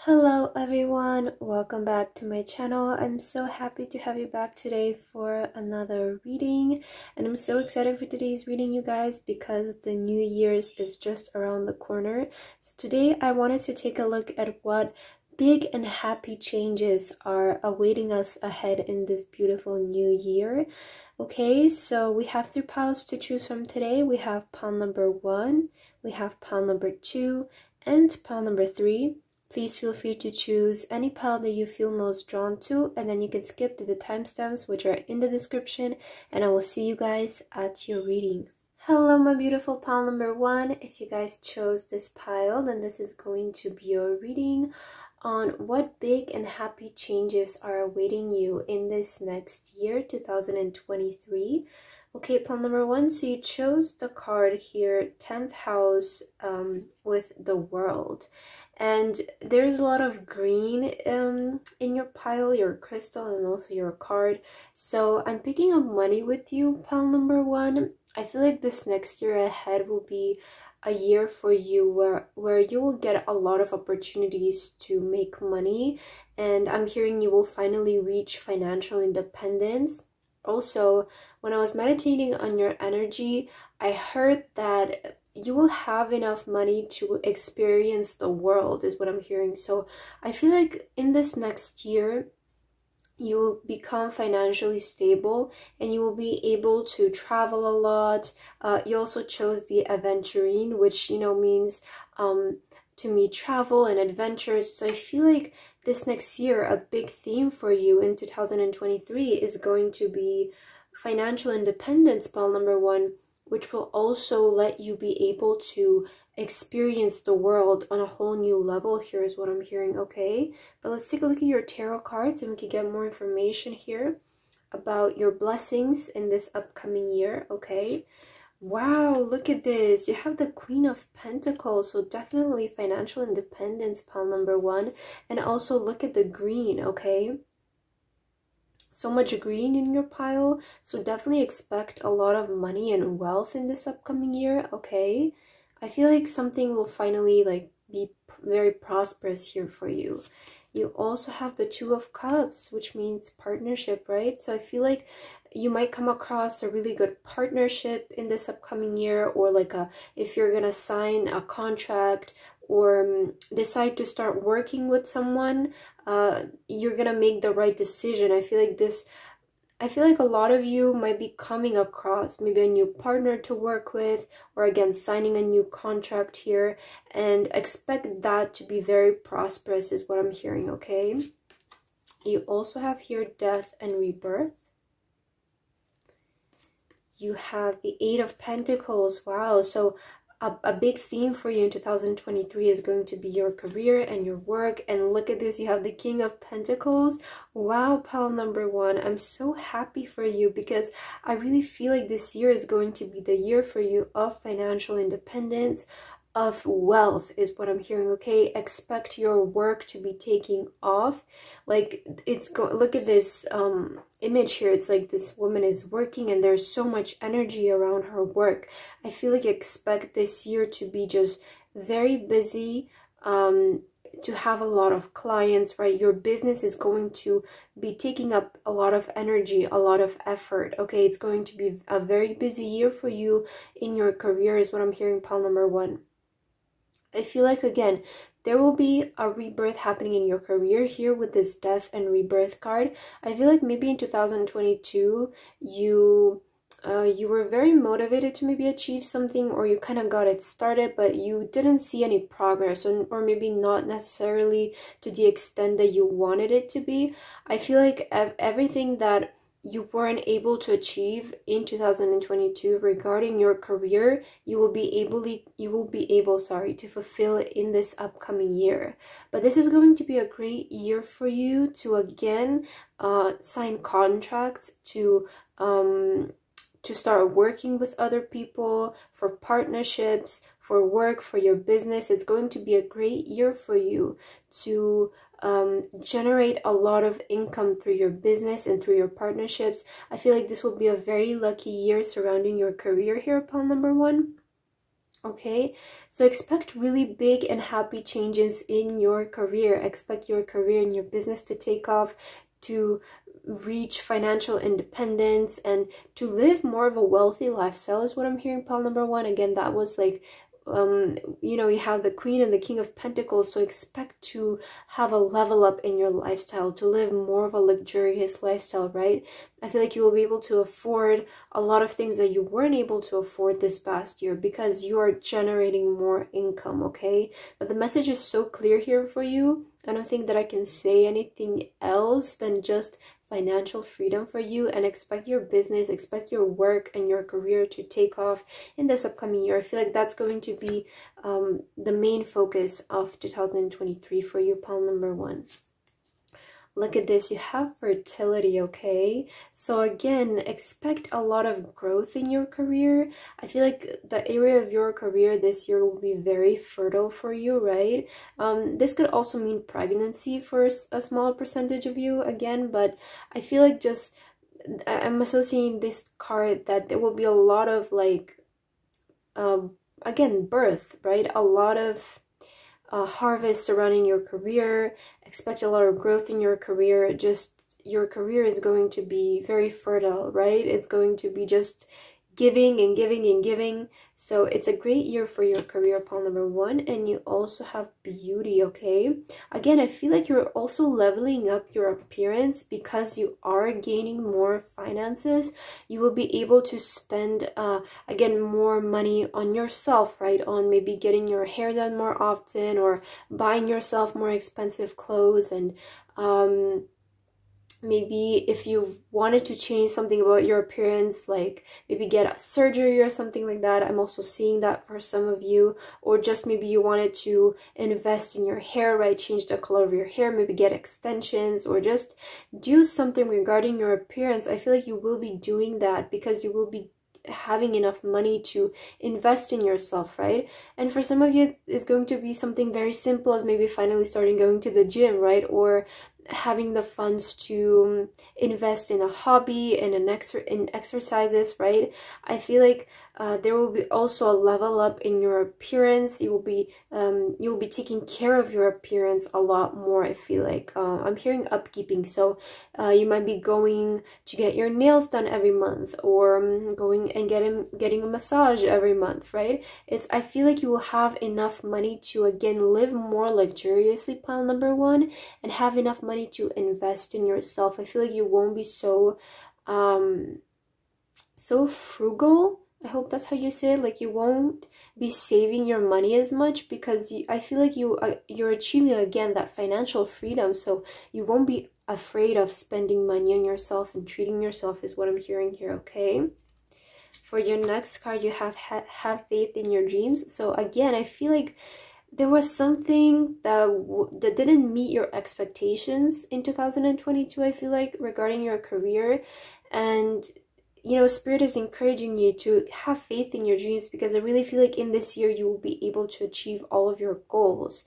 Hello everyone, welcome back to my channel. I'm so happy to have you back today for another reading, and I'm so excited for today's reading, you guys, because the New Year's is just around the corner. So today I wanted to take a look at what big and happy changes are awaiting us ahead in this beautiful new year. Okay, so we have 3 piles to choose from today. We have pile number 1, we have pile number 2, and pile number 3. Please feel free to choose any pile that you feel most drawn to, and then you can skip to the timestamps which are in the description, and I will see you guys at your reading. Hello my beautiful pile number 1. If you guys chose this pile, then this is going to be your reading on what big and happy changes are awaiting you in this next year, 2023. Okay, pile number 1, so you chose the card here, 10th house, with the world. And there's a lot of green in your pile, your crystal, and also your card. So I'm picking up money with you, pile number 1. I feel like this next year ahead will be a year for you where you will get a lot of opportunities to make money. And I'm hearing you will finally reach financial independence. Also, when I was meditating on your energy, I heard that you will have enough money to experience the world, is what I'm hearing. So I feel like in this next year, you will become financially stable and you will be able to travel a lot. You also chose the aventurine, which, you know, means to me travel and adventures. So I feel like this next year, a big theme for you in 2023 is going to be financial independence, pile number 1, which will also let you be able to experience the world on a whole new level. Here is what I'm hearing, okay? But let's take a look at your tarot cards and we can get more information here about your blessings in this upcoming year, okay? Wow, look at this. You have the Queen of Pentacles, so definitely financial independence, pile number 1. And also look at the green, okay? So much green in your pile, so definitely expect a lot of money and wealth in this upcoming year, okay? I feel like something will finally be very prosperous here for you. You also have the 2 of Cups, which means partnership, right? So I feel like you might come across a really good partnership in this upcoming year, or if you're gonna sign a contract or decide to start working with someone, you're gonna make the right decision. I feel like a lot of you might be coming across maybe a new partner to work with, or again signing a new contract here, and expect that to be very prosperous is what I'm hearing, okay? You also have here death and rebirth. You have the 8 of Pentacles. Wow, so a big theme for you in 2023 is going to be your career and your work. And look at this, you have the King of Pentacles. Wow, pile number 1, I'm so happy for you because I really feel like this year is going to be the year for you of financial independence, of wealth is what I'm hearing, okay? Expect your work to be taking off. Like look at this image here. It's like this woman is working and there's so much energy around her work. I feel like expect this year to be just very busy, to have a lot of clients, right? Your business is going to be taking up a lot of energy, a lot of effort, okay? It's going to be a very busy year for you in your career is what I'm hearing, pile number 1. I feel like, again, there will be a rebirth happening in your career here with this death and rebirth card. I feel like maybe in 2022, you were very motivated to maybe achieve something, or you kind of got it started, but you didn't see any progress, or maybe not necessarily to the extent that you wanted it to be. I feel like everything that you weren't able to achieve in 2022 regarding your career, you will be able to fulfill in this upcoming year. But this is going to be a great year for you to again sign contracts, to start working with other people, for partnerships, for work, for your business. It's going to be a great year for you to generate a lot of income through your business and through your partnerships. I feel like this will be a very lucky year surrounding your career here, pile number 1. Okay, so expect really big and happy changes in your career. Expect your career and your business to take off, to reach financial independence, and to live more of a wealthy lifestyle is what I'm hearing, pile number one. Again, that was like, you know, you have the Queen and the King of Pentacles, so expect to have a level up in your lifestyle, to live more of a luxurious lifestyle, right? I feel like you will be able to afford a lot of things that you weren't able to afford this past year because you are generating more income, okay? But the message is so clear here for you. I don't think that I can say anything else than just financial freedom for you, and expect your business, expect your work and your career to take off in this upcoming year. I feel like that's going to be the main focus of 2023 for you, pile number one. Look at this, you have fertility, okay? So again, expect a lot of growth in your career. I feel like the area of your career this year will be very fertile for you, right? This could also mean pregnancy for a small percentage of you again, but I feel like just, I'm associating this card that there will be a lot of like, again, birth, right? A lot of harvest surrounding your career. Expect a lot of growth in your career. Just your career is going to be very fertile, right? It's going to be just giving and giving and giving. So it's a great year for your career, pile number one. And you also have beauty, okay? Again, I feel like you're also leveling up your appearance because you are gaining more finances. You will be able to spend again more money on yourself, right? On maybe getting your hair done more often, or buying yourself more expensive clothes, and maybe if you've wanted to change something about your appearance, like maybe get a surgery or something like that. I'm also seeing that for some of you. Or just maybe you wanted to invest in your hair, right? Change the color of your hair, maybe get extensions, or just do something regarding your appearance. I feel like you will be doing that because you will be having enough money to invest in yourself, right? And for some of you, it's going to be something very simple as maybe finally starting going to the gym, right? Or having the funds to invest in a hobby and in exercises, right? I feel like there will be also a level up in your appearance. You will be taking care of your appearance a lot more. I feel like I'm hearing upkeeping, so you might be going to get your nails done every month, or going and getting a massage every month, right? I feel like you will have enough money to again live more luxuriously, pile number one, and have enough money to invest in yourself. I feel like you won't be so so frugal. I hope that's how you say it. Like, you won't be saving your money as much because I feel like you're achieving again that financial freedom, so you won't be afraid of spending money on yourself and treating yourself, is what I'm hearing here, okay? For your next card, you have faith in your dreams. So again, I feel like there was something that didn't meet your expectations in 2022, I feel like, regarding your career. And, you know, Spirit is encouraging you to have faith in your dreams, because I really feel like in this year you will be able to achieve all of your goals.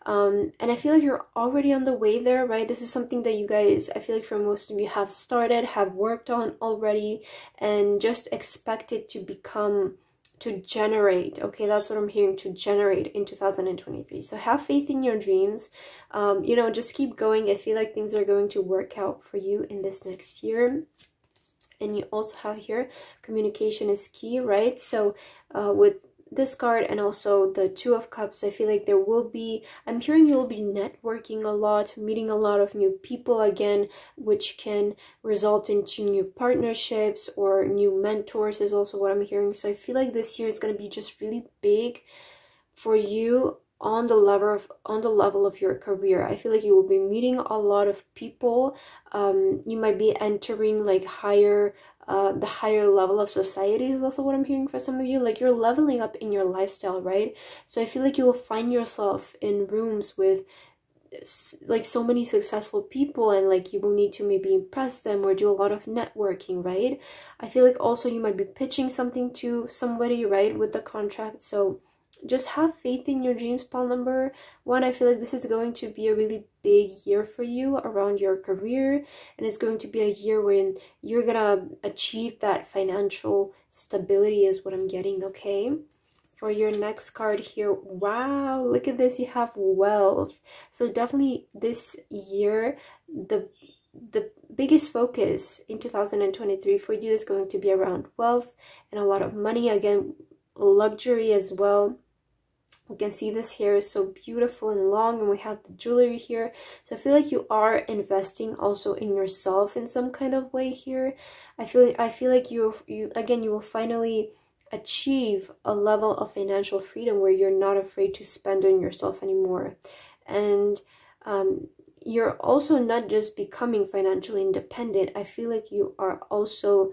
And I feel like you're already on the way there, right? This is something that you guys, I feel like for most of you, have started, have worked on already, and just expect it to become, to generate, okay? That's what I'm hearing, to generate in 2023. So have faith in your dreams. You know, just keep going. I feel like things are going to work out for you in this next year. And you also have here, communication is key, right? So with this card and also the Two of Cups, I feel like there will be, I'm hearing you'll be networking a lot, meeting a lot of new people again, which can result into new partnerships or new mentors, is also what I'm hearing. So I feel like this year is going to be just really big for you on the level of your career. I feel like you will be meeting a lot of people. You might be entering like the higher level of society, is also what I'm hearing for some of you. Like, you're leveling up in your lifestyle, right? So I feel like you will find yourself in rooms with like so many successful people, and like you will need to maybe impress them or do a lot of networking, right? I feel like also you might be pitching something to somebody, right, with the contract. So just have faith in your dreams, pile number one. I feel like this is going to be a really big year for you around your career, and it's going to be a year when you're gonna achieve that financial stability, is what I'm getting, okay? For your next card here, wow, look at this, you have wealth. So definitely this year, the biggest focus in 2023 for you is going to be around wealth and a lot of money. Again, luxury as well. We can see this hair is so beautiful and long, and we have the jewelry here. So I feel like you are investing also in yourself in some kind of way here. I feel like you will finally achieve a level of financial freedom where you're not afraid to spend on yourself anymore. And you're also not just becoming financially independent. I feel like you are also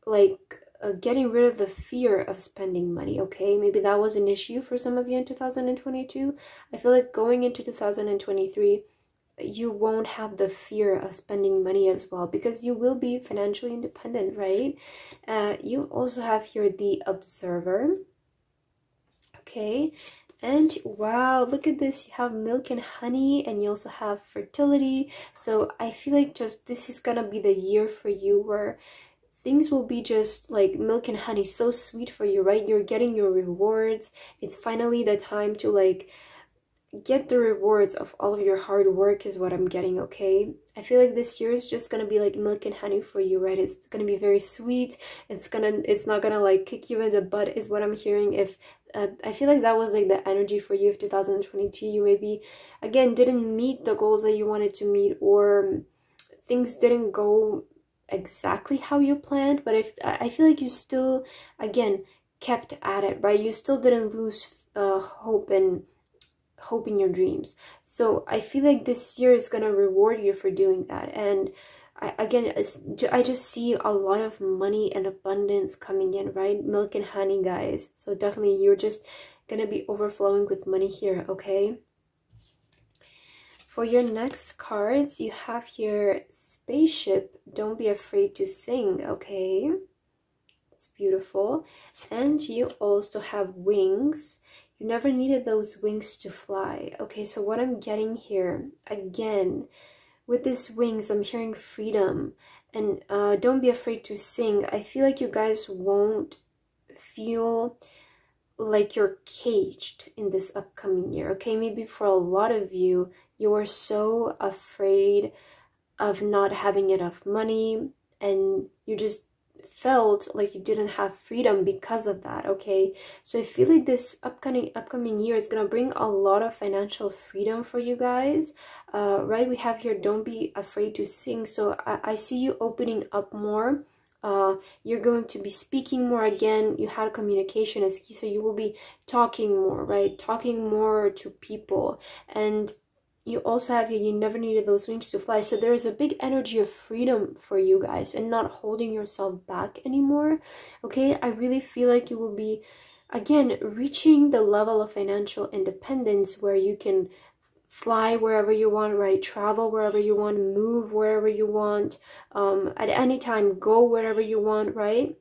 like getting rid of the fear of spending money. Okay, maybe that was an issue for some of you in 2022. I feel like going into 2023, you won't have the fear of spending money as well, because you will be financially independent, right? You also have here the Observer. Okay, and wow, look at this, you have milk and honey, and you also have fertility. So I feel like just this is gonna be the year for you where things will be just like milk and honey, so sweet for you, right? You're getting your rewards. It's finally the time to like get the rewards of all of your hard work is what I'm getting, okay? I feel like this year is just gonna be like milk and honey for you, right? It's gonna be very sweet. It's not gonna like kick you in the butt is what I'm hearing. If I feel like that was like the energy for you of 2022. You maybe again didn't meet the goals that you wanted to meet, or things didn't go exactly how you planned, but if I feel like you still again kept at it, right? You still didn't lose hope in your dreams. So I feel like this year is gonna reward you for doing that. And I just see a lot of money and abundance coming in, right? Milk and honey, guys. So definitely you're just gonna be overflowing with money here, okay? For your next cards, you have here Spaceship. Don't be afraid to sing, okay? It's beautiful. And you also have Wings. You never needed those wings to fly. Okay, so what I'm getting here, again, with these wings, I'm hearing freedom. And don't be afraid to sing. I feel like you guys won't feel like you're caged in this upcoming year, okay? Maybe for a lot of you, you are so afraid of not having enough money, and you just felt like you didn't have freedom because of that, okay? So I feel like this upcoming year is gonna bring a lot of financial freedom for you guys, right? We have here, don't be afraid to sing. So I see you opening up more. You're going to be speaking more again. You had communication as key, so you will be talking more, right? Talking more to people. And you also have you never needed those wings to fly. So there is a big energy of freedom for you guys and not holding yourself back anymore, okay? I really feel like you will be, again, reaching the level of financial independence where you can fly wherever you want, right? Travel wherever you want, move wherever you want, at any time, go wherever you want, right?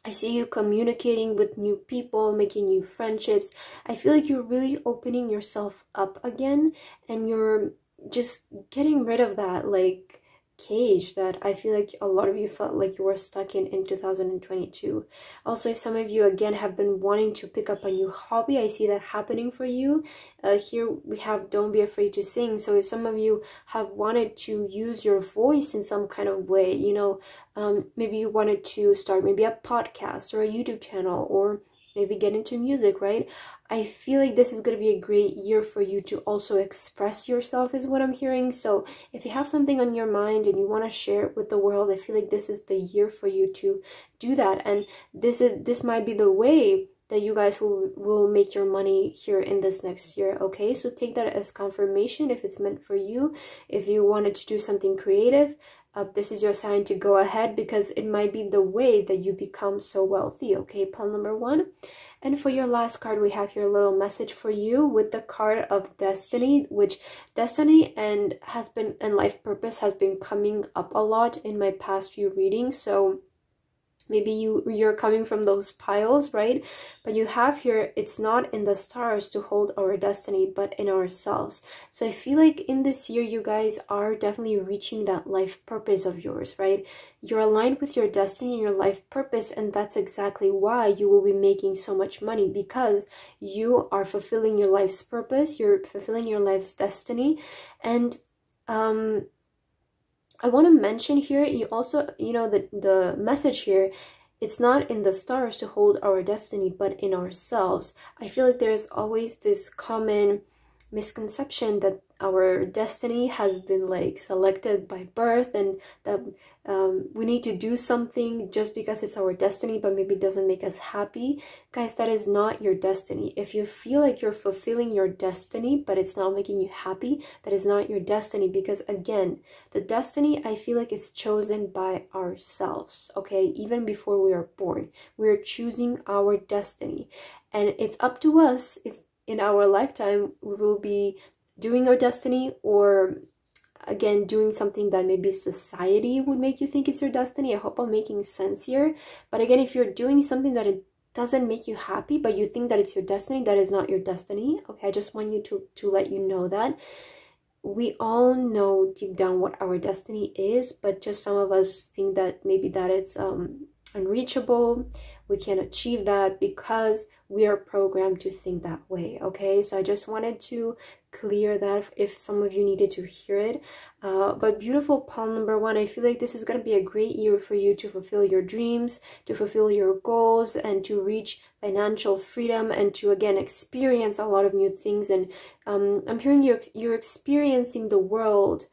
I see you communicating with new people, making new friendships. I feel like you're really opening yourself up again, and you're just getting rid of that like cage that I feel like a lot of you felt like you were stuck in 2022. Also, if some of you again have been wanting to pick up a new hobby, I see that happening for you. Here we have don't be afraid to sing. So if some of you have wanted to use your voice in some kind of way, you know, maybe you wanted to start maybe a podcast or a YouTube channel, or maybe get into music, right? I feel like this is going to be a great year for you to also express yourself is what I'm hearing. So if you have something on your mind and you want to share it with the world, I feel like this is the year for you to do that. And this might be the way that you guys will make your money here in this next year, okay? So take that as confirmation if it's meant for you. If you wanted to do something creative, this is your sign to go ahead, because it might be the way that you become so wealthy, okay? Pile number 1. And for your last card, we have here a little message for you with the card of Destiny, which Destiny and life purpose has been coming up a lot in my past few readings. So maybe you're coming from those piles, right? But you have here, it's not in the stars to hold our destiny, but in ourselves. So I feel like in this year, you guys are definitely reaching that life purpose of yours, right? You're aligned with your destiny and your life purpose, and that's exactly why you will be making so much money, because you are fulfilling your life's purpose, you're fulfilling your life's destiny. And I want to mention here, you also, you know, the message here, it's not in the stars to hold our destiny, but in ourselves. I feel like there's always this common misconception that our destiny has been like selected by birth, and that we need to do something just because it's our destiny, but maybe it doesn't make us happy. Guys, that is not your destiny. If you feel like you're fulfilling your destiny, but it's not making you happy, that is not your destiny. Because again, the destiny, I feel like, is chosen by ourselves, okay? Even before we are born, we're choosing our destiny. And it's up to us if in our lifetime we will be doing our destiny, or again doing something that maybe society would make you think it's your destiny. I hope I'm making sense here. But again, if you're doing something that it doesn't make you happy, but you think that it's your destiny, that is not your destiny, okay? I just want you to let you know that we all know deep down what our destiny is, but just some of us think that maybe that it's unreachable, we can't achieve that because we are programmed to think that way, okay? So I just wanted to clear that if some of you needed to hear it. But beautiful pile number one, I feel like this is going to be a great year for you to fulfill your dreams, to fulfill your goals, and to reach financial freedom, and to again experience a lot of new things. And I'm hearing you're experiencing the world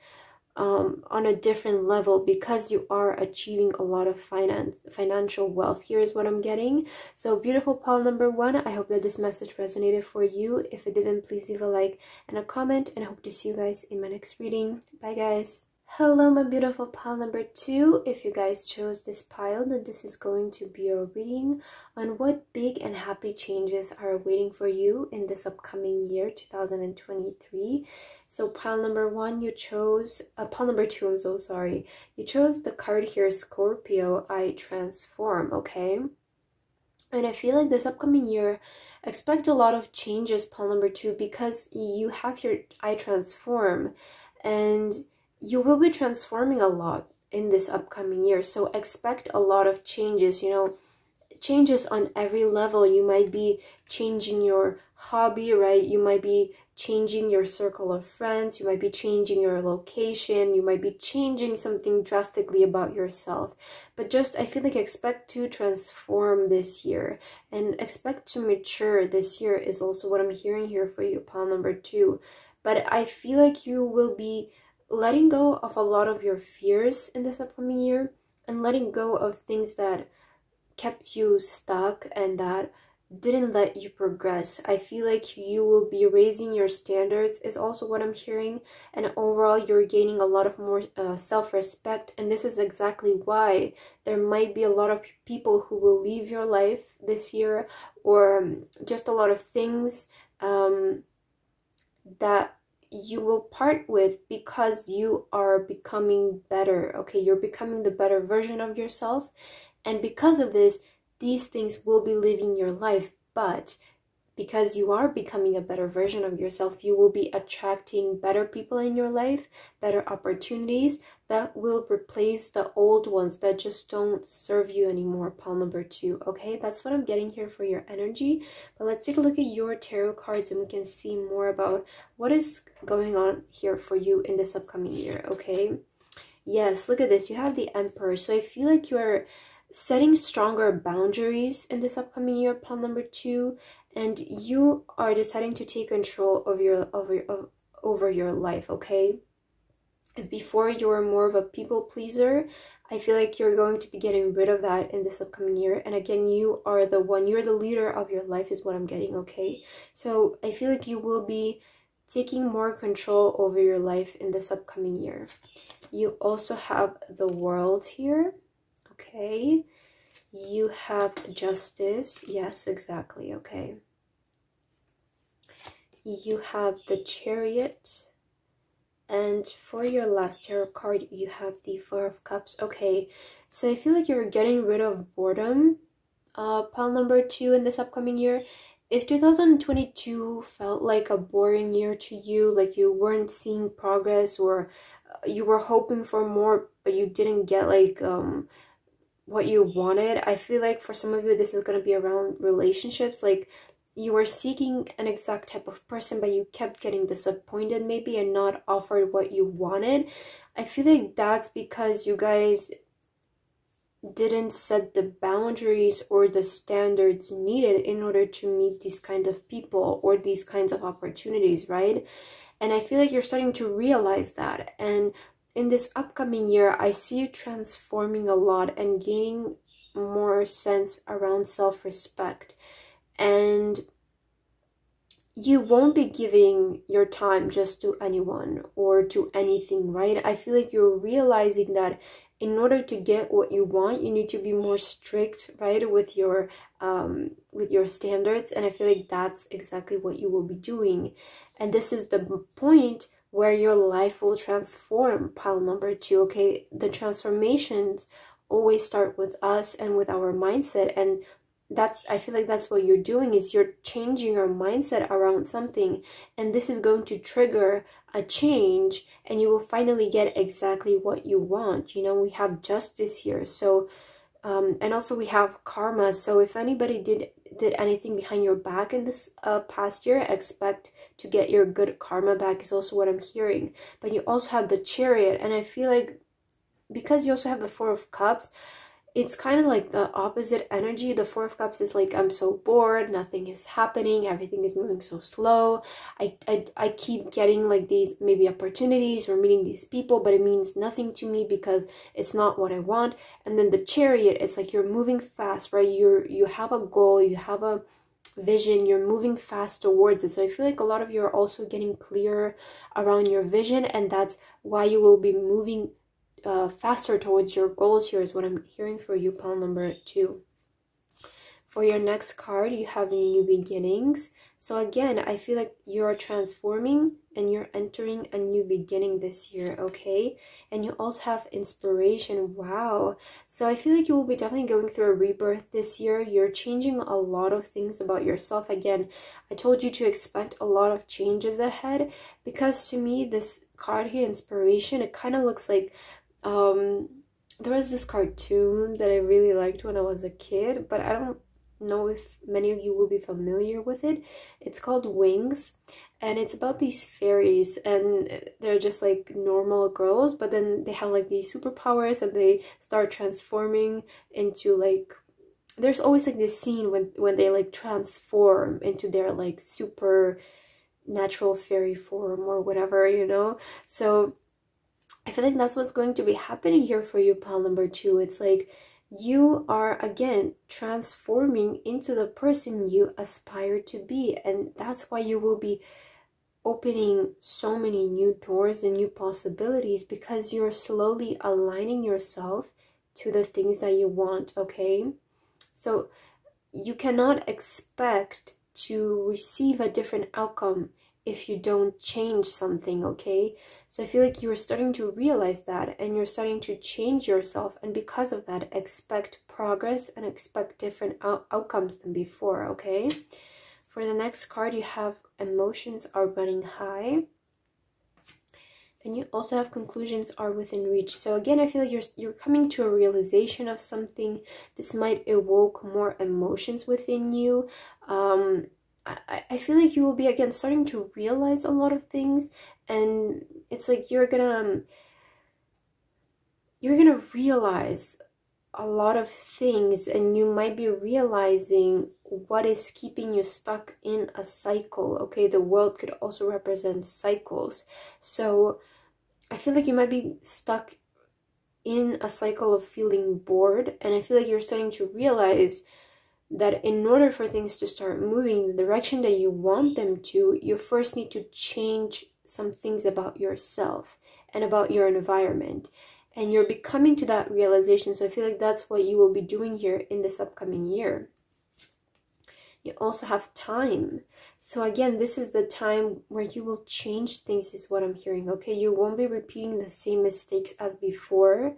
on a different level because you are achieving a lot of financial wealth. Here is what I'm getting. So beautiful pile number one, I hope that this message resonated for you. If it didn't, please leave a like and a comment, and I hope to see you guys in my next reading. Bye guys. Hello my beautiful pile number two. If you guys chose this pile, then this is going to be a reading on what big and happy changes are waiting for you in this upcoming year 2023. So pile number one, you chose pile number two, I'm so sorry, you chose the card here, Scorpio, I transform, okay? And I feel like this upcoming year, expect a lot of changes, pile number two, because you have your I transform, and you will be transforming a lot in this upcoming year. So expect a lot of changes, you know, changes on every level. You might be changing your hobby, right? You might be changing your circle of friends. You might be changing your location. You might be changing something drastically about yourself. But just, I feel like, expect to transform this year and expect to mature this year is also what I'm hearing here for you, pile number two. But I feel like you will be letting go of a lot of your fears in this upcoming year, and letting go of things that kept you stuck and that didn't let you progress. I feel like you will be raising your standards is also what I'm hearing, and overall you're gaining a lot of more self-respect. And this is exactly why there might be a lot of people who will leave your life this year, or just a lot of things that you will part with, because you are becoming better, okay? You're becoming the better version of yourself, and because of this, these things will be living your life. But because you are becoming a better version of yourself, you will be attracting better people in your life, better opportunities that will replace the old ones that just don't serve you anymore, pile number two, okay? That's what I'm getting here for your energy. But let's take a look at your tarot cards and we can see more about what is going on here for you in this upcoming year, okay? Yes, look at this. You have the Emperor. So I feel like you're setting stronger boundaries in this upcoming year, pile number two, and you are deciding to take control of over your life, okay? If before you were more of a people pleaser, I feel like you're going to be getting rid of that in this upcoming year. And again, you are the one, you're the leader of your life is what I'm getting, okay? So I feel like you will be taking more control over your life in this upcoming year. You also have the World here, okay? You have Justice, yes, exactly, okay? You have the Chariot, And for your last tarot card, you have the Four of Cups. Okay, so I feel like you're getting rid of boredom, pile number 2, in this upcoming year. If 2022 felt like a boring year to you, like you weren't seeing progress, or you were hoping for more but you didn't get like what you wanted, I feel like for some of you this is going to be around relationships. Like you were seeking an exact type of person but you kept getting disappointed maybe and not offered what you wanted. I feel like that's because you guys didn't set the boundaries or the standards needed in order to meet these kind of people or these kinds of opportunities, right? And I feel like you're starting to realize that. And in this upcoming year, I see you transforming a lot and gaining more sense around self-respect. And you won't be giving your time just to anyone or to anything, right? I feel like you're realizing that in order to get what you want, you need to be more strict, right, with your standards. And I feel like that's exactly what you will be doing. And this is the point where your life will transform, pile number 2. Okay, the transformations always start with us and with our mindset. And I feel like that's what you're doing, is you're changing your mindset around something, and this is going to trigger a change and you will finally get exactly what you want. You know, we have justice here, so and also we have karma. So if anybody did anything behind your back in this past year, expect to get your good karma back, is also what I'm hearing. But you also have the Chariot, and I feel like because you also have the Four of Cups, it's kind of like the opposite energy. The Four of Cups is like, I'm so bored, nothing is happening, everything is moving so slow. I keep getting like these maybe opportunities or meeting these people, but it means nothing to me because it's not what I want. And then the Chariot, it's like you're moving fast, right? You have a goal, you have a vision, you're moving fast towards it. So I feel like a lot of you are also getting clearer around your vision, and that's why you will be moving faster towards your goals here, is what I'm hearing for you, pile number 2. For your next card, you have new beginnings. So again, I feel like you're transforming and you're entering a new beginning this year, okay? And you also have inspiration. Wow. So I feel like you will be definitely going through a rebirth this year. You're changing a lot of things about yourself. Again, I told you to expect a lot of changes ahead, because to me, this card here, inspiration, it kind of looks like there was this cartoon that I really liked when I was a kid, but I don't know if many of you will be familiar with it. It's called Wings, and it's about these fairies, and they're just like normal girls, but then they have like these superpowers and they start transforming into like, there's always like this scene when they like transform into their like super natural fairy form or whatever, you know? So I feel like that's what's going to be happening here for you, pile number 2. It's like you are again transforming into the person you aspire to be, and that's why you will be opening so many new doors and new possibilities, because you're slowly aligning yourself to the things that you want, okay? So you cannot expect to receive a different outcome if you don't change something, okay? So I feel like you're starting to realize that, and you're starting to change yourself, and because of that, expect progress and expect different outcomes than before, okay? For the next card, you have emotions are running high, and you also have conclusions are within reach. So again, I feel like you're coming to a realization of something. This might evoke more emotions within you. I feel like you will be again starting to realize a lot of things, and it's like you're gonna realize a lot of things, and you might be realizing what is keeping you stuck in a cycle, okay? The world could also represent cycles. So I feel like you might be stuck in a cycle of feeling bored, and I feel like you're starting to realize that in order for things to start moving in the direction that you want them to, you first need to change some things about yourself and about your environment. And you're becoming to that realization. So I feel like that's what you will be doing here in this upcoming year. You also have time. So again, this is the time where you will change things, is what I'm hearing, okay? You won't be repeating the same mistakes as before.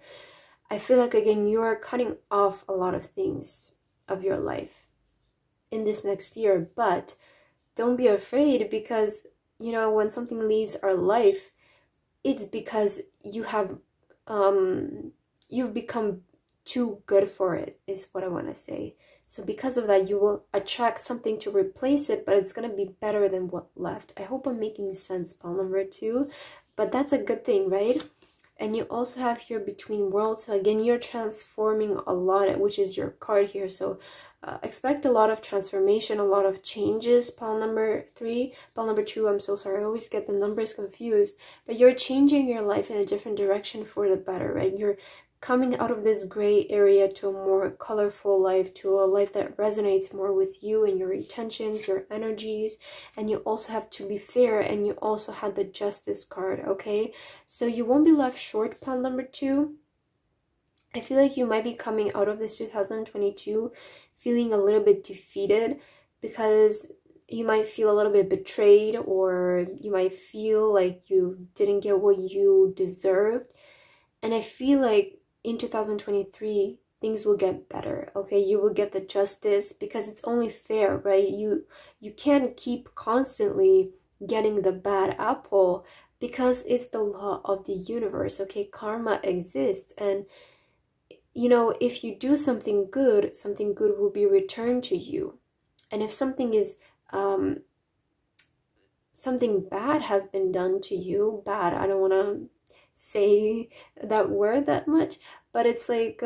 I feel like, again, you are cutting off a lot of things of your life in this next year, but don't be afraid, because, you know, when something leaves our life, it's because you've become too good for it, is what I want to say. So because of that, you will attract something to replace it, but it's going to be better than what left. I hope I'm making sense, pile number 2, but that's a good thing, right? And you also have here between worlds. So again, you're transforming a lot, which is your card here. So expect a lot of transformation, a lot of changes, pile number 3. Pile number 2, I'm so sorry, I always get the numbers confused. But you're changing your life in a different direction for the better, right? You're coming out of this gray area to a more colorful life, to a life that resonates more with you and your intentions, your energies. And you also have to be fair, and you also had the Justice card, okay? So you won't be left short, pile number 2. I feel like you might be coming out of this 2022 feeling a little bit defeated, because you might feel a little bit betrayed, or you might feel like you didn't get what you deserved. And I feel like in 2023, things will get better, okay? You will get the justice, because it's only fair, right? You can't keep constantly getting the bad apple, because it's the law of the universe, okay? Karma exists, and you know, if you do something good will be returned to you. And if something is something bad has been done to you, bad, I don't want to say that word that much, but it's like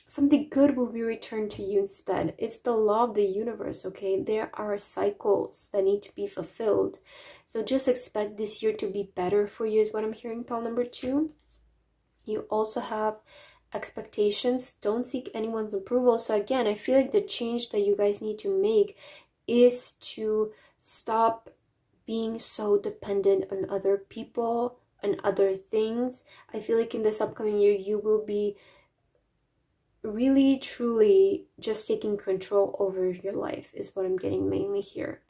something good will be returned to you instead. It's the law of the universe, okay? There are cycles that need to be fulfilled. So just expect this year to be better for you, is what I'm hearing, pile number 2. You also have expectations. Don't seek anyone's approval. So again, I feel like the change that you guys need to make is to stop being so dependent on other people and other things. I feel like in this upcoming year, you will be really truly just taking control over your life, is what I'm getting mainly here.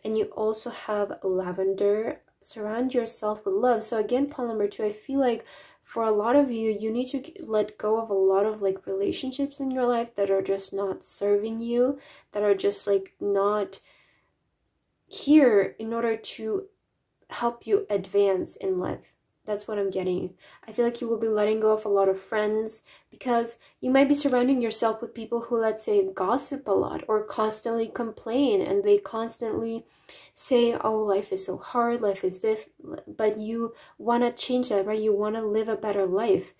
And you also have lavender. Surround yourself with love. So again, pile number 2, I feel like for a lot of you, you need to let go of a lot of like relationships in your life that are just not serving you, that are just like not here in order to help you advance in life. That's what I'm getting. I feel like you will be letting go of a lot of friends, because you might be surrounding yourself with people who, let's say, gossip a lot or constantly complain, and they constantly say, oh, life is so hard, life is this, but you want to change that, right? You want to live a better life.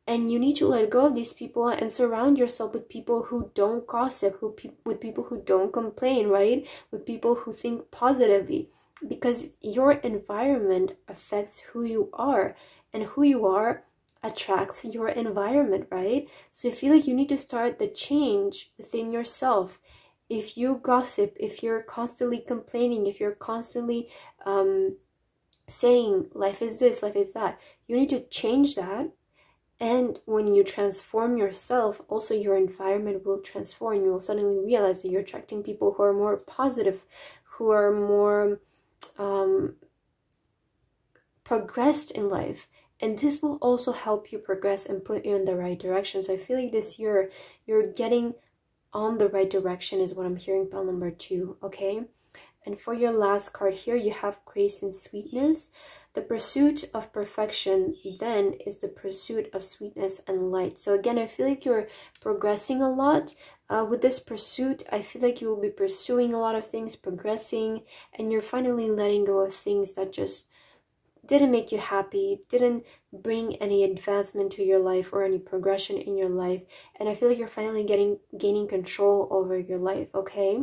And you need to let go of these people and surround yourself with people who don't gossip, with people who don't complain, right? With people who think positively. Because your environment affects who you are, and who you are attracts your environment, right? So I feel like you need to start the change within yourself. If you gossip, if you're constantly complaining, if you're constantly saying life is this, life is that, you need to change that. And when you transform yourself, also your environment will transform. You will suddenly realize that you're attracting people who are more positive, who are more progressed in life, and this will also help you progress and put you in the right direction. So I feel like this year you're getting on the right direction, is what I'm hearing, pile number 2, okay? And for your last card here, you have grace and sweetness. The pursuit of perfection then is the pursuit of sweetness and light. So again, I feel like you're progressing a lot. With this pursuit, I feel like you will be pursuing a lot of things, progressing, and you're finally letting go of things that just didn't make you happy, didn't bring any advancement to your life or any progression in your life. And I feel like you're finally gaining control over your life, okay?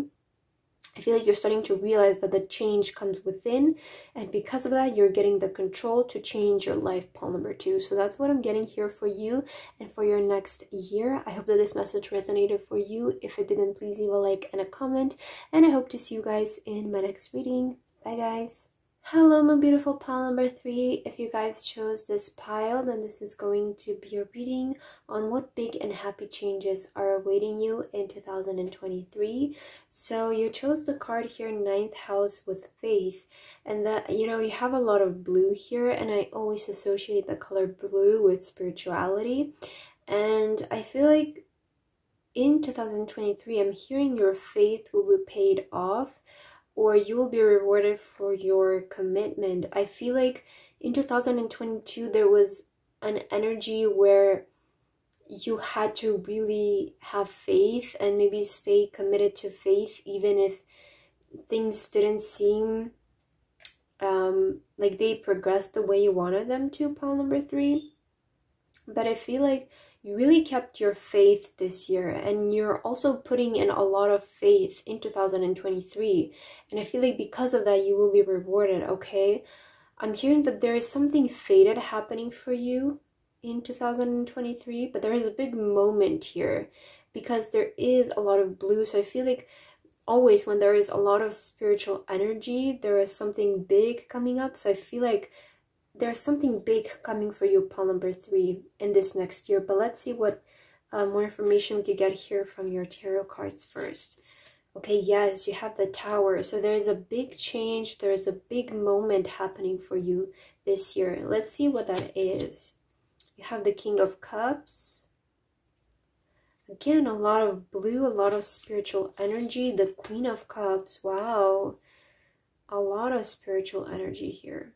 I feel like you're starting to realize that the change comes within, and because of that, you're getting the control to change your life, pile number 2. So that's what I'm getting here for you and for your next year. I hope that this message resonated for you. If it didn't, please leave a like and a comment, and I hope to see you guys in my next reading. Bye, guys. Hello, my beautiful pile number 3. If you guys chose this pile, then this is going to be a reading on what big and happy changes are awaiting you in 2023. So you chose the card here, ninth house with faith. And that, you know, you have a lot of blue here, and I always associate the color blue with spirituality. And I feel like in 2023, I'm hearing your faith will be paid off, or you will be rewarded for your commitment. I feel like in 2022 there was an energy where you had to really have faith and maybe stay committed to faith even if things didn't seem like they progressed the way you wanted them to, pile number 3. But I feel like you really kept your faith this year, and you're also putting in a lot of faith in 2023, and I feel like because of that you will be rewarded. Okay, I'm hearing that there is something fated happening for you in 2023, but there is a big moment here because there is a lot of blue. So I feel like always when there is a lot of spiritual energy, there is something big coming up. So I feel like there's something big coming for you, pile number 3, in this next year. But let's see what more information we could get here from your tarot cards first. Okay, yes, you have the Tower. So there's a big change. There's a big moment happening for you this year. Let's see what that is. You have the King of Cups. Again, a lot of blue, a lot of spiritual energy. The Queen of Cups. Wow. A lot of spiritual energy here.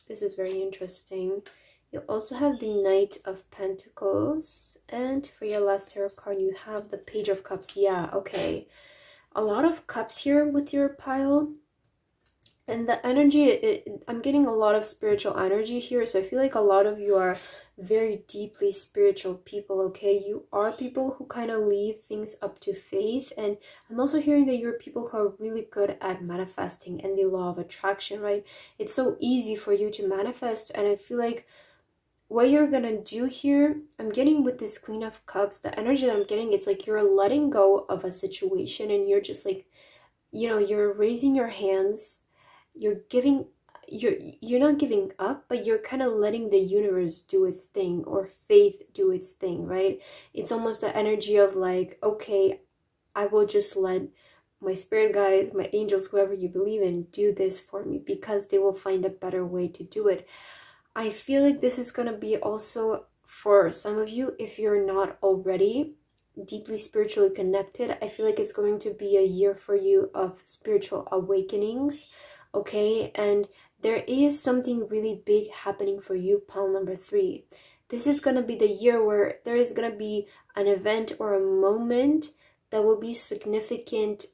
This is very interesting. You also have the Knight of Pentacles. And for your last tarot card, you have the Page of Cups. Yeah, okay. A lot of cups here with your pile. And the energy, I'm getting a lot of spiritual energy here. So I feel like a lot of you are very deeply spiritual people, okay? You are people who kind of leave things up to faith. And I'm also hearing that you're people who are really good at manifesting and the law of attraction, right? It's so easy for you to manifest. And I feel like what you're gonna do here, I'm getting with this Queen of Cups, the energy that I'm getting, it's like you're letting go of a situation and you're just like, you know, you're raising your hands. You're giving, you're not giving up, but you're kind of letting the universe do its thing, or faith do its thing, right? It's almost the energy of like, okay, I will just let my spirit guides, my angels, whoever you believe in, do this for me, because they will find a better way to do it. I feel like this is going to be also for some of you, if you're not already deeply spiritually connected, I feel like it's going to be a year for you of spiritual awakenings. Okay, and there is something really big happening for you, pile number 3. This is going to be the year where there is going to be an event or a moment that will be significant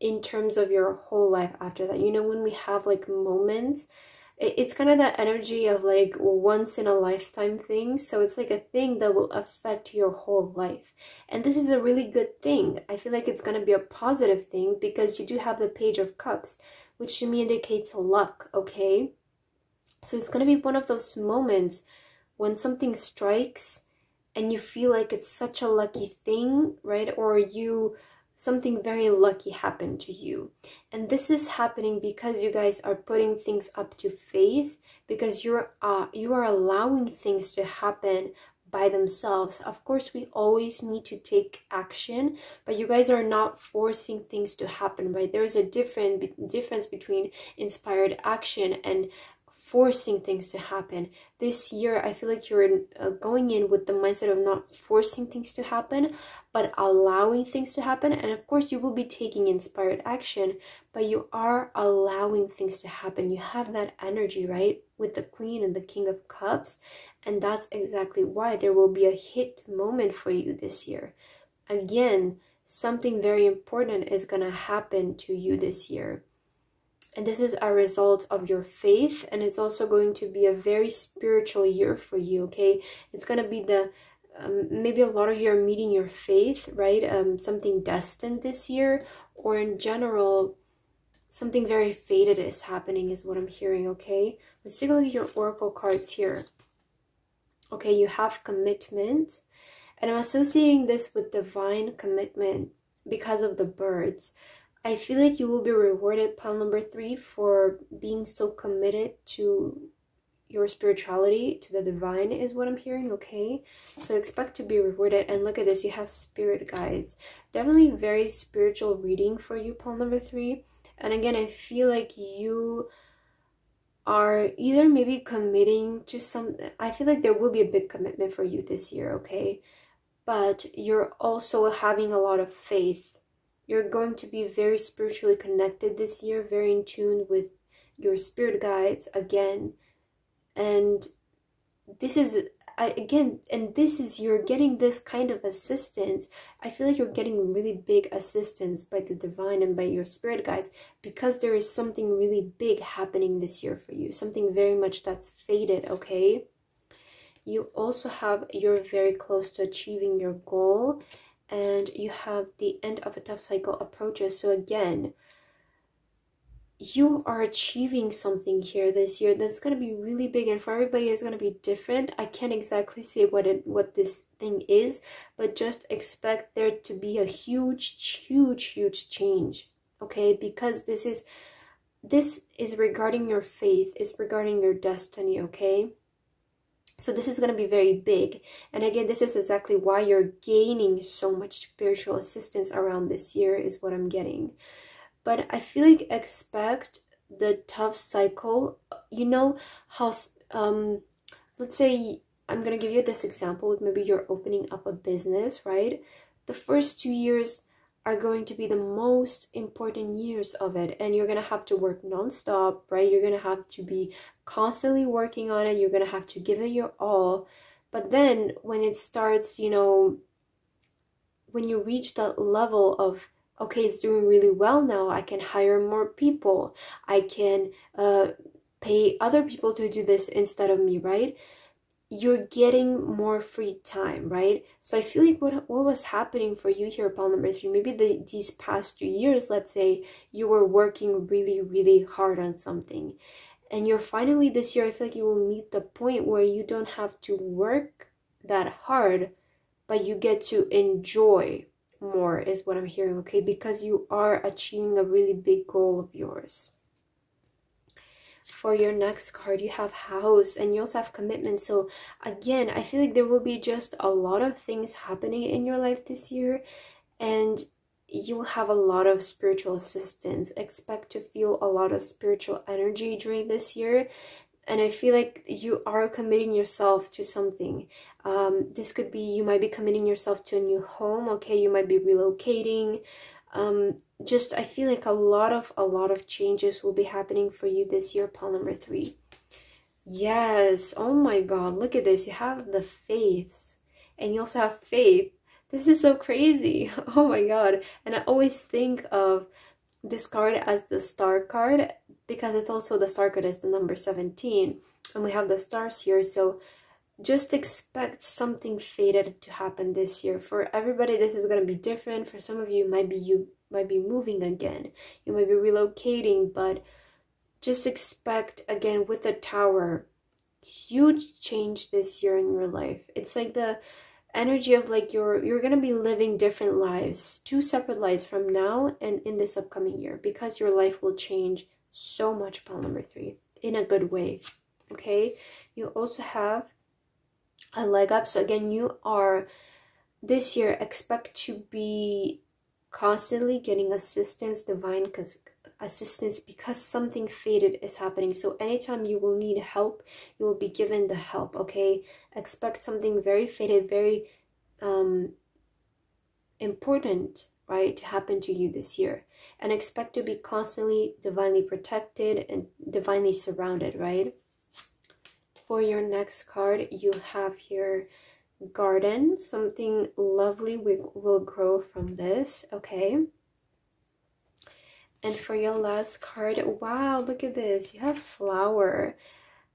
in terms of your whole life after that. You know, when we have like moments, it's kind of that energy of like once in a lifetime thing. So it's like a thing that will affect your whole life. And this is a really good thing. I feel like it's going to be a positive thing because you do have the Page of Cups, which to me indicates luck, okay? So it's going to be one of those moments when something strikes and you feel like it's such a lucky thing, right? Or something very lucky happened to you. And this is happening because you guys are putting things up to faith, because you are allowing things to happen by themselves. Of course, we always need to take action, but you guys are not forcing things to happen, right? There is a difference between inspired action and forcing things to happen. This year, I feel like you're going in with the mindset of not forcing things to happen, but allowing things to happen. And of course, you will be taking inspired action, but you are allowing things to happen. You have that energy, right? With the Queen and the King of Cups. And that's exactly why there will be a hit moment for you this year. Again, something very important is going to happen to you this year. And this is a result of your faith, and it's also going to be a very spiritual year for you, okay? It's going to be the, maybe a lot of you are meeting your faith, right? Something destined this year, or in general, something very fated is happening is what I'm hearing, okay? Let's take a look at your oracle cards here. Okay, you have commitment, and I'm associating this with divine commitment because of the birds. I feel like you will be rewarded, pile number 3, for being so committed to your spirituality, to the divine, is what I'm hearing. Okay, so expect to be rewarded. And look at this, you have spirit guides. Definitely very spiritual reading for you, pile number 3. And again, I feel like you are either maybe committing to some, I feel like there will be a big commitment for you this year, okay? But you're also having a lot of faith. You're going to be very spiritually connected this year, very in tune with your spirit guides again. And this is, you're getting this kind of assistance. I feel like you're getting really big assistance by the divine and by your spirit guides, because there is something really big happening this year for you, something very much that's faded, okay? You also have, you're very close to achieving your goal, and you have the end of a tough cycle approaches. So again, you are achieving something here this year that's going to be really big, and for everybody it's going to be different. I can't exactly say what this thing is, but just expect there to be a huge change, okay? Because this is regarding your faith, it's regarding your destiny, okay? So this is going to be very big. And again, this is exactly why you're gaining so much spiritual assistance around this year, is what I'm getting. But I feel like expect the tough cycle. You know how, let's say, I'm going to give you this example with maybe you're opening up a business, right? The first 2 years are going to be the most important years of it, and you're going to have to work non-stop, right? You're going to have to be constantly working on it. You're going to have to give it your all. But then when it starts, you know, when you reach that level of, okay, it's doing really well now, I can hire more people, I can pay other people to do this instead of me, right? You're getting more free time, right? So I feel like what was happening for you here, pile number 3, maybe these past 2 years, let's say you were working really hard on something, and you're finally this year, I feel like you will meet the point where you don't have to work that hard, but you get to enjoy more, is what I'm hearing, okay? Because you are achieving a really big goal of yours. For your next card, you have house, and you also have commitment. So again, I feel like there will be just a lot of things happening in your life this year, and you'll have a lot of spiritual assistance. Expect to feel a lot of spiritual energy during this year. And I feel like you are committing yourself to something. This could be, you might be committing yourself to a new home, okay? You might be relocating. Just, I feel like a lot of changes will be happening for you this year, pile number 3. Yes, oh my god, look at this. You have the faiths, and you also have faith. This is so crazy. Oh my god. And I always think of this card as the star card, because it's also, the star card is the number 17, and we have the stars here. So just expect something faded to happen this year. For everybody, this is going to be different. For some of you, you might be moving again, you might be relocating, but just expect, again, with the Tower, huge change this year in your life. It's like the energy of like you're gonna be living different lives, 2 separate lives from now and in this upcoming year, because your life will change so much, pile number 3, in a good way, okay? You also have a leg up. So again, you are this year, expect to be constantly getting assistance, divine assistance, because something faded is happening. So anytime you will need help, you will be given the help, okay? Expect something very faded, very important, right, to happen to you this year. And expect to be constantly divinely protected and divinely surrounded, right? For your next card, you have here garden. Something lovely will grow from this, okay? And for your last card, wow, look at this. You have flower.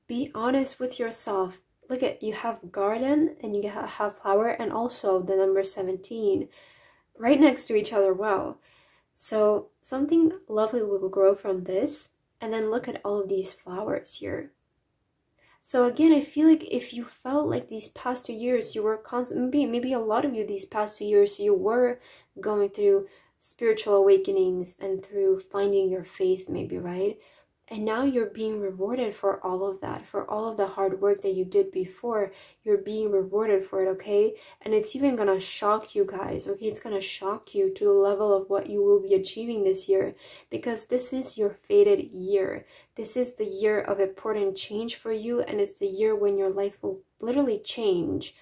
Be honest with yourself. Look at, you have garden and you have flower, and also the number 17 right next to each other. Wow. So something lovely will grow from this. And then look at all of these flowers here. So again, I feel like if you felt like these past 2 years you were constantly, maybe a lot of you these past 2 years, you were going through spiritual awakenings and through finding your faith, maybe, right? And now you're being rewarded for all of that, for all of the hard work that you did before. You're being rewarded for it, okay? And it's even gonna shock you guys, okay? It's gonna shock you to the level of what you will be achieving this year, because this is your fated year. This is the year of important change for you, and it's the year when your life will literally change.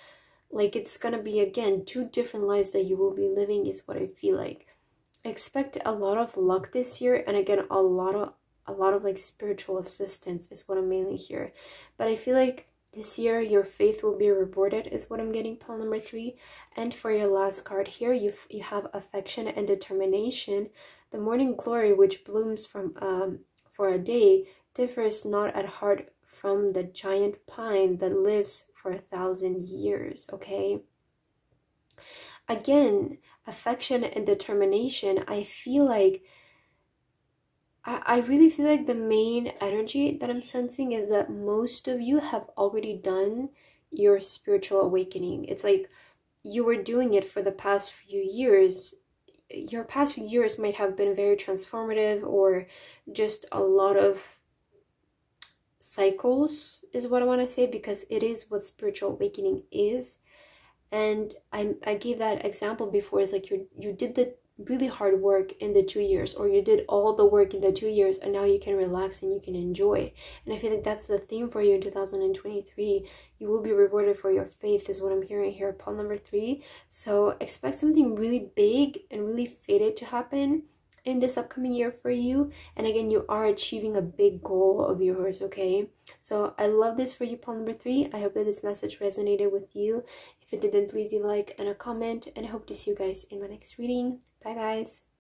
Like, it's gonna be, again, 2 different lives that you will be living, is what I feel like. Expect a lot of luck this year, and again, a lot of like spiritual assistance is what I'm mainly here. But I feel like this year your faith will be rewarded, is what I'm getting, pile number 3. And for your last card here, you have affection and determination. The morning glory which blooms from for a day differs not at heart from the giant pine that lives for 1,000 years, okay? Again, affection and determination. I feel like I really feel like the main energy that I'm sensing is that most of you have already done your spiritual awakening. It's like you were doing it for the past few years. Your past few years might have been very transformative, or just a lot of cycles is what I want to say, because it is what spiritual awakening is. And I gave that example before. It's like you did the really hard work in the 2 years, or you did all the work in the 2 years, and now you can relax and you can enjoy. And I feel like that's the theme for you in 2023. You will be rewarded for your faith, is what I'm hearing here, pile number 3. So expect something really big and really fated to happen in this upcoming year for you. And again, you are achieving a big goal of yours, okay? So I love this for you, pile number 3. I hope that this message resonated with you. If it didn't, please leave a like and a comment, and I hope to see you guys in my next reading. Bye guys.